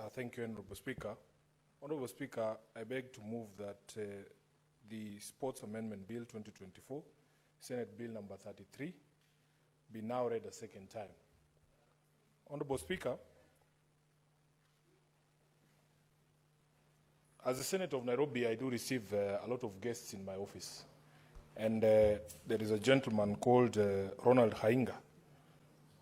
Thank you, Honorable Speaker. Honorable Speaker, I beg to move that the Sports Amendment Bill 2024, Senate Bill number 33, be now read a second time. Honorable Speaker, as the Senate of Nairobi, I do receive a lot of guests in my office. And there is a gentleman called Ronald Hainga,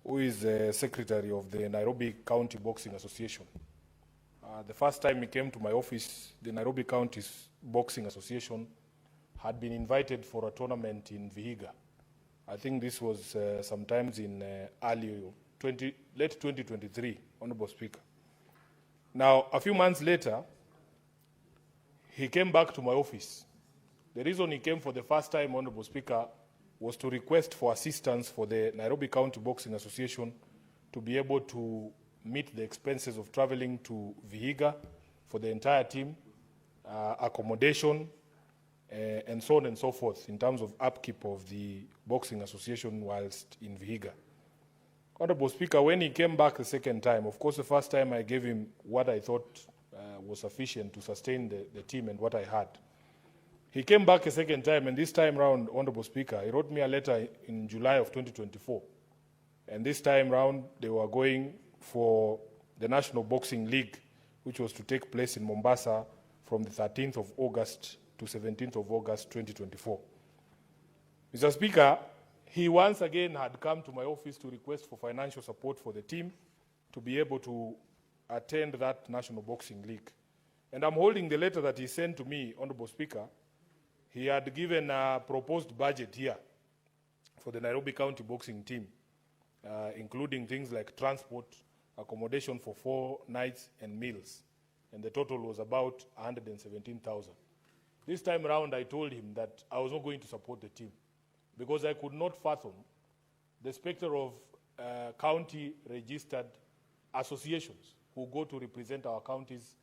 who is the secretary of the Nairobi County Boxing Association. The first time he came to my office, the Nairobi County Boxing Association had been invited for a tournament in Vihiga. I think this was sometimes in late 2023, Honorable Speaker. Now, a few months later, he came back to my office. The reason he came for the first time, Honorable Speaker, was to request for assistance for the Nairobi County Boxing Association to be able to meet the expenses of traveling to Vihiga for the entire team, accommodation, and so on and so forth in terms of upkeep of the Boxing Association whilst in Vihiga. Honorable Speaker, when he came back the second time, of course the first time I gave him what I thought was sufficient to sustain the team and what I had. He came back a second time, and this time round, Honorable Speaker, he wrote me a letter in July of 2024. And this time round, they were going for the National Boxing League, which was to take place in Mombasa from the 13th of August to 17th of August 2024. Mr. Speaker, he once again had come to my office to request for financial support for the team to be able to attend that National Boxing League. And I'm holding the letter that he sent to me, Honorable Speaker. He had given a proposed budget here for the Nairobi County Boxing team, including things like transport, accommodation for 4 nights and meals. And the total was about 117,000. This time around, I told him that I was not going to support the team because I could not fathom the specter of county-registered associations who go to represent our counties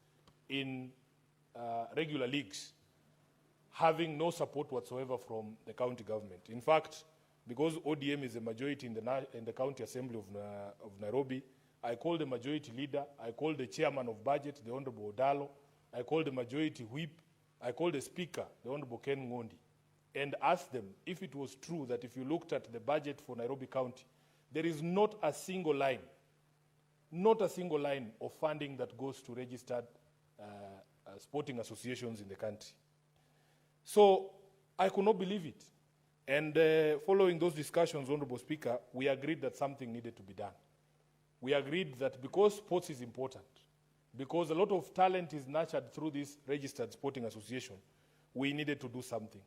in regular leagues, having no support whatsoever from the county government. In fact, because ODM is a majority in the County Assembly of Nairobi, I called the majority leader, I called the chairman of budget, the Honorable Odalo, I called the majority whip, I called the speaker, the Honorable Ken Ngondi, and asked them if it was true that if you looked at the budget for Nairobi County, there is not a single line of funding that goes to registered sporting associations in the country. So I could not believe it. And following those discussions, Honorable Speaker, we agreed that something needed to be done. We agreed that because sports is important, because a lot of talent is nurtured through this registered sporting association, we needed to do something.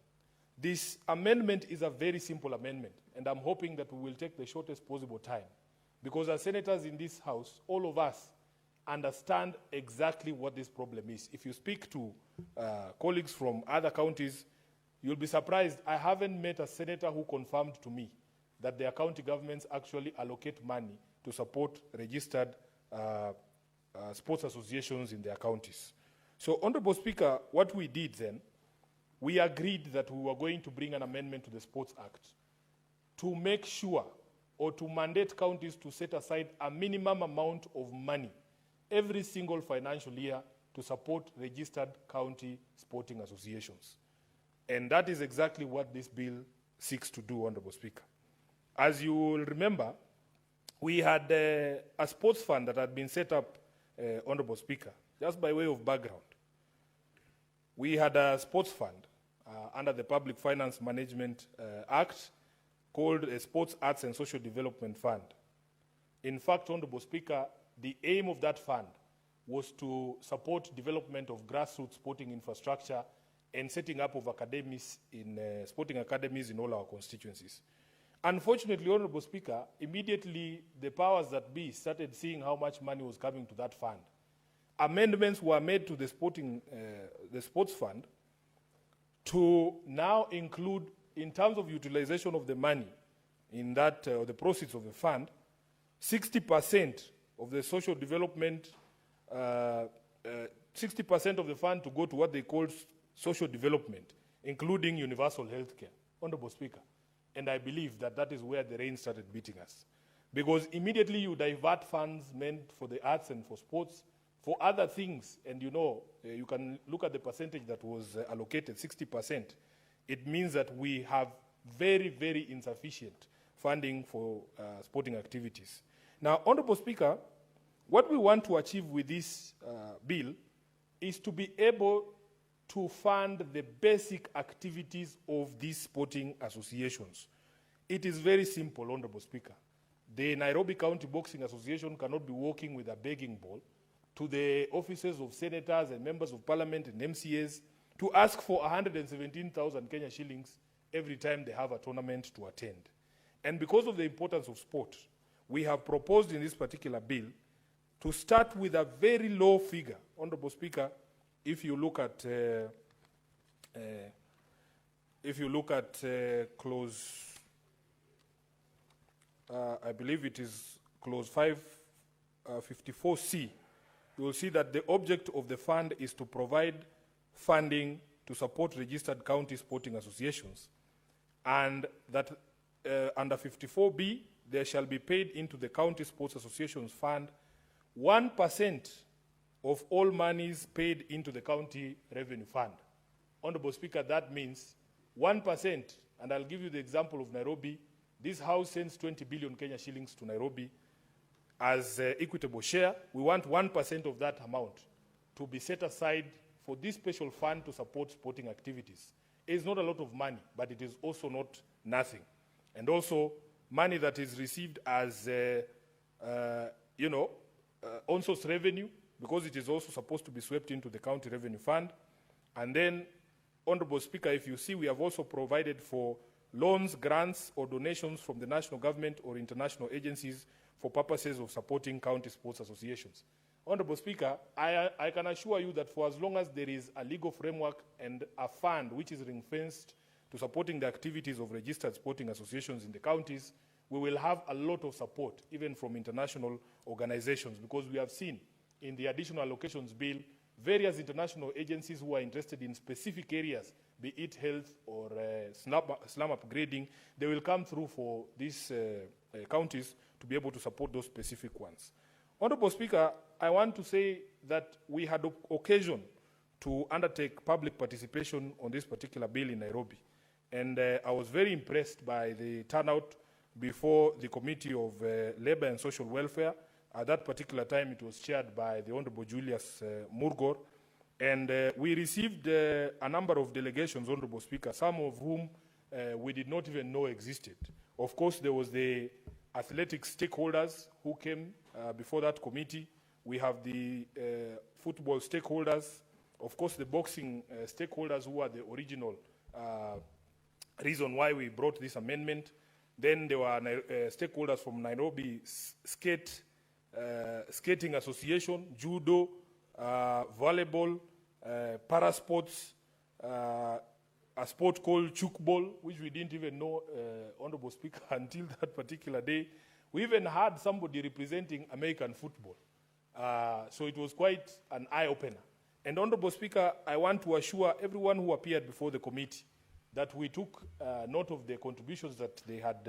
This amendment is a very simple amendment, and I'm hoping that we will take the shortest possible time, because as senators in this House, all of us understand exactly what this problem is. If you speak to colleagues from other counties, you'll be surprised. I haven't met a senator who confirmed to me that their county governments actually allocate money to support registered sports associations in their counties. So, Honorable Speaker, what we did then, we agreed that we were going to bring an amendment to the Sports Act to make sure or to mandate counties to set aside a minimum amount of money every single financial year to support registered county sporting associations. And that is exactly what this bill seeks to do, Honorable Speaker. As you will remember, we had a sports fund that had been set up, Honorable Speaker, just by way of background. We had a sports fund under the Public Finance Management Act called a Sports Arts and Social Development Fund. In fact, Honorable Speaker, the aim of that fund was to support development of grassroots sporting infrastructure and setting up of academies sporting academies in all our constituencies. Unfortunately, Honorable Speaker, immediately the powers that be started seeing how much money was coming to that fund. Amendments were made to the sports fund to now include, in terms of utilization of the money in that, the proceeds of the fund, 60% of the social development, 60% of the fund to go to what they call social development, including universal health care, Honorable Speaker. And I believe that that is where the rain started beating us. Because immediately you divert funds meant for the arts and for sports For other things, and you can look at the percentage that was allocated, 60%, it means that we have very, very insufficient funding for sporting activities. Now, Honorable Speaker, what we want to achieve with this bill is to be able to fund the basic activities of these sporting associations. It is very simple, Honorable Speaker. The Nairobi County Boxing Association cannot be walking with a begging bowl to the offices of senators and members of parliament and MCAs to ask for 117,000 Kenya shillings every time they have a tournament to attend. And because of the importance of sport, we have proposed in this particular bill to start with a very low figure. Honorable Speaker, if you look at clause, I believe it is clause 554C, you will see that the object of the fund is to provide funding to support registered county sporting associations, and that under 54B, there shall be paid into the county sports associations fund 1% of all monies paid into the county revenue fund. Honorable Speaker, that means 1%, and I'll give you the example of Nairobi. This house sends 20 billion Kenya shillings to Nairobi as equitable share. We want 1% of that amount to be set aside for this special fund to support sporting activities. It's not a lot of money, but it is also not nothing. And also money that is received as, on-source revenue, because it is also supposed to be swept into the county revenue fund. And then, Honorable Speaker, if you see, we have also provided for loans, grants, or donations from the national government or international agencies for purposes of supporting county sports associations. Honorable Speaker, I can assure you that for as long as there is a legal framework and a fund which is ring-fenced to supporting the activities of registered sporting associations in the counties, we will have a lot of support, even from international organizations, because we have seen in the additional allocations bill, various international agencies who are interested in specific areas, be it health or slum upgrading, they will come through for these counties to be able to support those specific ones. Honorable Speaker, I want to say that we had occasion to undertake public participation on this particular bill in Nairobi. And I was very impressed by the turnout before the Committee of Labor and Social Welfare. At that particular time, it was chaired by the Honorable Julius Murgor. And we received a number of delegations, Honorable Speaker, some of whom we did not even know existed. Of course, there was the athletic stakeholders who came before that committee. We have the football stakeholders, of course, the boxing stakeholders who are the original reason why we brought this amendment. Then there were stakeholders from Nairobi Skating Association, Judo, volleyball, parasports, a sport called chukball, which we didn't even know, Honorable Speaker, until that particular day. We even had somebody representing American football. So it was quite an eye-opener. And Honorable Speaker, I want to assure everyone who appeared before the committee that we took note of the contributions that they had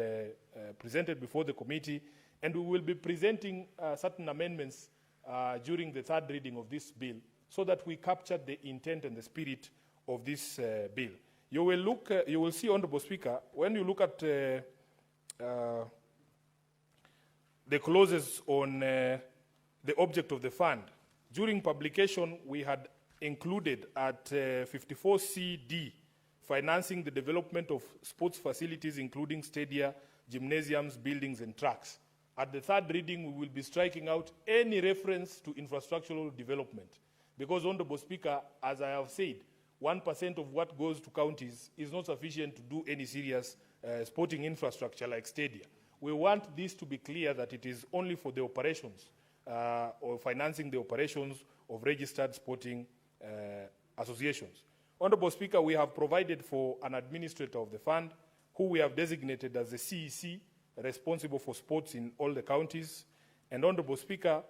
presented before the committee, and we will be presenting certain amendments during the third reading of this bill so that we capture the intent and the spirit of this bill. You will see, Honorable Speaker, when you look at the clauses on the object of the fund, during publication we had included at 54CD financing the development of sports facilities including stadia, gymnasiums, buildings and tracks. At the third reading, we will be striking out any reference to infrastructural development. Because, Honorable Speaker, as I have said, 1% of what goes to counties is not sufficient to do any serious sporting infrastructure like stadia. We want this to be clear that it is only for the operations or financing the operations of registered sporting associations. Honorable Speaker, we have provided for an administrator of the fund who we have designated as the CEC, responsible for sports in all the counties. And Honorable Speaker,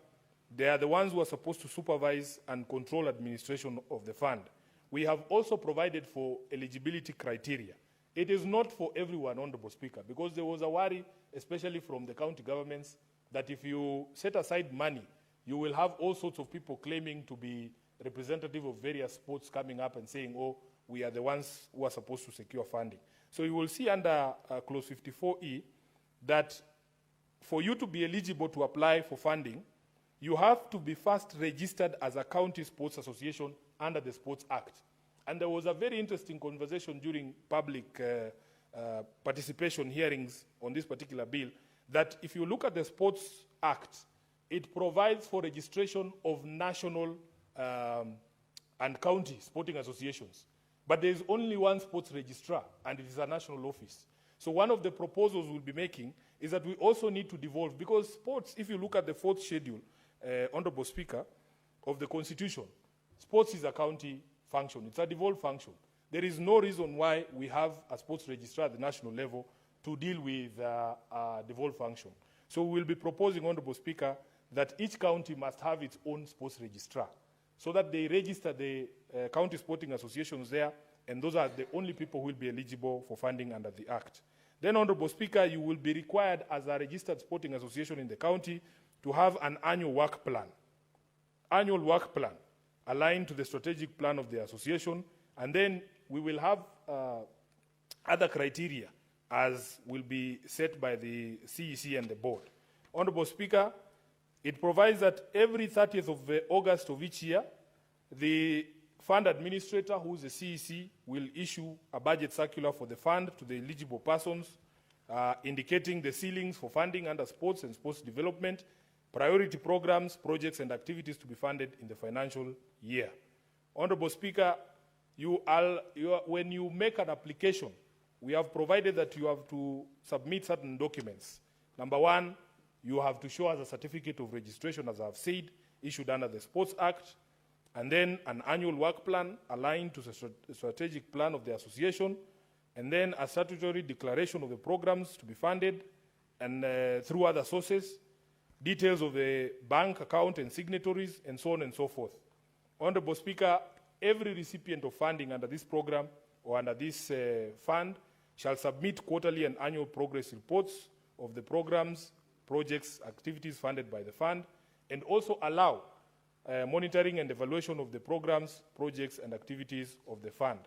they are the ones who are supposed to supervise and control administration of the fund. We have also provided for eligibility criteria. It is not for everyone, Honorable Speaker, because there was a worry, especially from the county governments, that if you set aside money, you will have all sorts of people claiming to be representative of various sports coming up and saying, oh, we are the ones who are supposed to secure funding. So you will see under Clause 54E that for you to be eligible to apply for funding, you have to be first registered as a county sports association under the Sports Act. And there was a very interesting conversation during public participation hearings on this particular bill, that if you look at the Sports Act, it provides for registration of national and county sporting associations. But there is only one sports registrar, and it is a national office. So one of the proposals we'll be making is that we also need to devolve, because sports, if you look at the fourth schedule, Honorable Speaker, of the Constitution, sports is a county function. It's a devolved function. There is no reason why we have a sports registrar at the national level to deal with a devolved function. So we will be proposing, Honorable Speaker, that each county must have its own sports registrar, so that they register the county sporting associations there, and those are the only people who will be eligible for funding under the Act. Then, Honorable Speaker, you will be required as a registered sporting association in the county to have an annual work plan aligned to the strategic plan of the association, and then we will have other criteria as will be set by the CEC and the board. Honorable Speaker, it provides that every 30th of August of each year, the fund administrator, who is the CEC, will issue a budget circular for the fund to the eligible persons, indicating the ceilings for funding under sports and sports development, priority programs, projects, and activities to be funded in the financial year. Honorable Speaker, when you make an application, we have provided that you have to submit certain documents. Number one, you have to show us a certificate of registration, as I've said, issued under the Sports Act, and then an annual work plan aligned to the strategic plan of the association, and then a statutory declaration of the programs to be funded, and through other sources, details of the bank account and signatories, and so on and so forth. Honorable Speaker, every recipient of funding under this program or under this fund shall submit quarterly and annual progress reports of the programs, projects, activities funded by the fund, and also allow monitoring and evaluation of the programs, projects, and activities of the fund.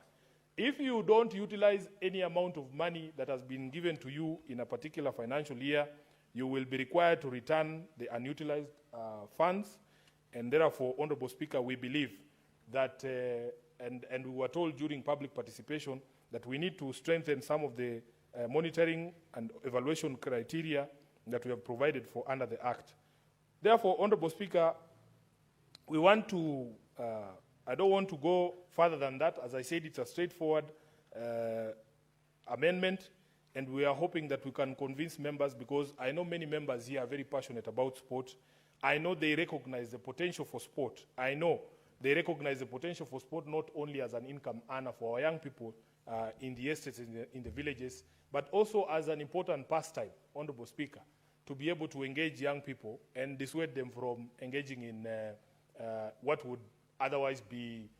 If you don't utilize any amount of money that has been given to you in a particular financial year, you will be required to return the unutilized funds. And therefore, Honorable Speaker, we believe that, and we were told during public participation, that we need to strengthen some of the monitoring and evaluation criteria that we have provided for under the Act. Therefore, Honorable Speaker, we want to, I don't want to go further than that. As I said, it's a straightforward amendment, and we are hoping that we can convince members, because I know many members here are very passionate about sport. I know they recognize the potential for sport. I know they recognize the potential for sport not only as an income earner for our young people in the estates, in the villages, but also as an important pastime, Honorable Speaker, to be able to engage young people and dissuade them from engaging in what would otherwise be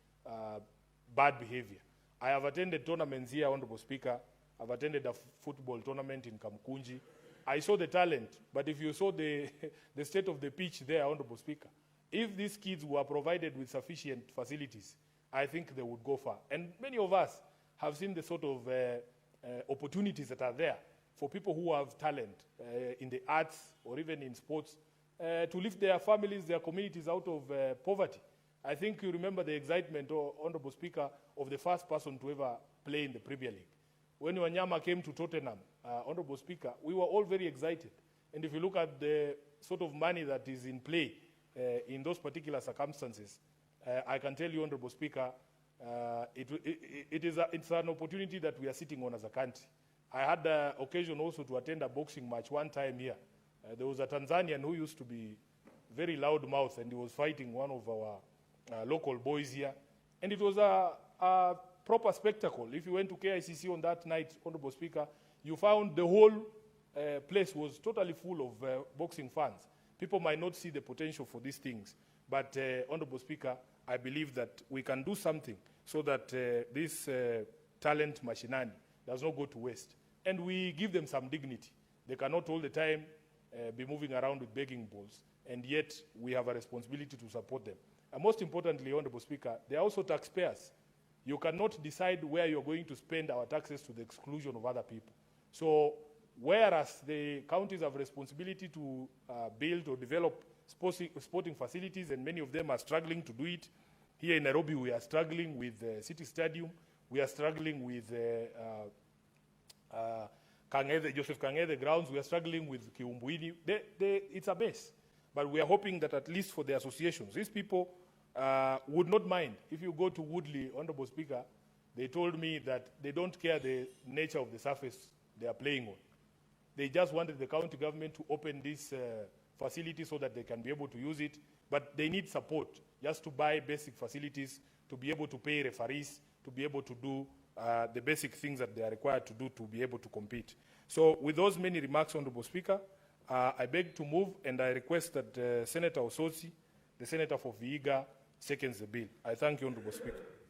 bad behavior. I have attended tournaments here, Honorable Speaker. I've attended a football tournament in Kamkunji. I saw the talent, but if you saw the state of the pitch there, Honorable Speaker, if these kids were provided with sufficient facilities, I think they would go far. And many of us have seen the sort of opportunities that are there for people who have talent in the arts or even in sports to lift their families, their communities out of poverty. I think you remember the excitement, Honorable Speaker, of the first person to ever play in the Premier League. When Wanyama came to Tottenham, Honorable Speaker, we were all very excited. And if you look at the sort of money that is in play in those particular circumstances, I can tell you, Honorable Speaker, it's an opportunity that we are sitting on as a country. I had the occasion also to attend a boxing match one time here. There was a Tanzanian who used to be very loud-mouthed, and he was fighting one of our local boys here. And it was a proper spectacle. If you went to KICC on that night, Honorable Speaker, you found the whole place was totally full of boxing fans. People might not see the potential for these things, but Honorable Speaker, I believe that we can do something so that this talent machinani does not go to waste. And we give them some dignity. They cannot all the time be moving around with begging bowls, and yet we have a responsibility to support them. And most importantly, Honorable Speaker, they are also taxpayers. You cannot decide where you're going to spend our taxes to the exclusion of other people. So whereas the counties have responsibility to build or develop sporting facilities, and many of them are struggling to do it. Here in Nairobi, we are struggling with the City Stadium. We are struggling with Joseph Kang'ethe grounds. We are struggling with Kiumbuini. It's a mess. But we are hoping that at least for the associations, these people would not mind. If you go to Woodley, Honorable Speaker, they told me that they don't care the nature of the surface they are playing on. They just wanted the county government to open this facility so that they can be able to use it. But they need support just to buy basic facilities, to be able to pay referees, to be able to do the basic things that they are required to do to be able to compete. So with those many remarks, Honorable Speaker, I beg to move, and I request that Senator Osotsi, the Senator for Vihiga, seconds the bill. I thank you, Honorable Speaker.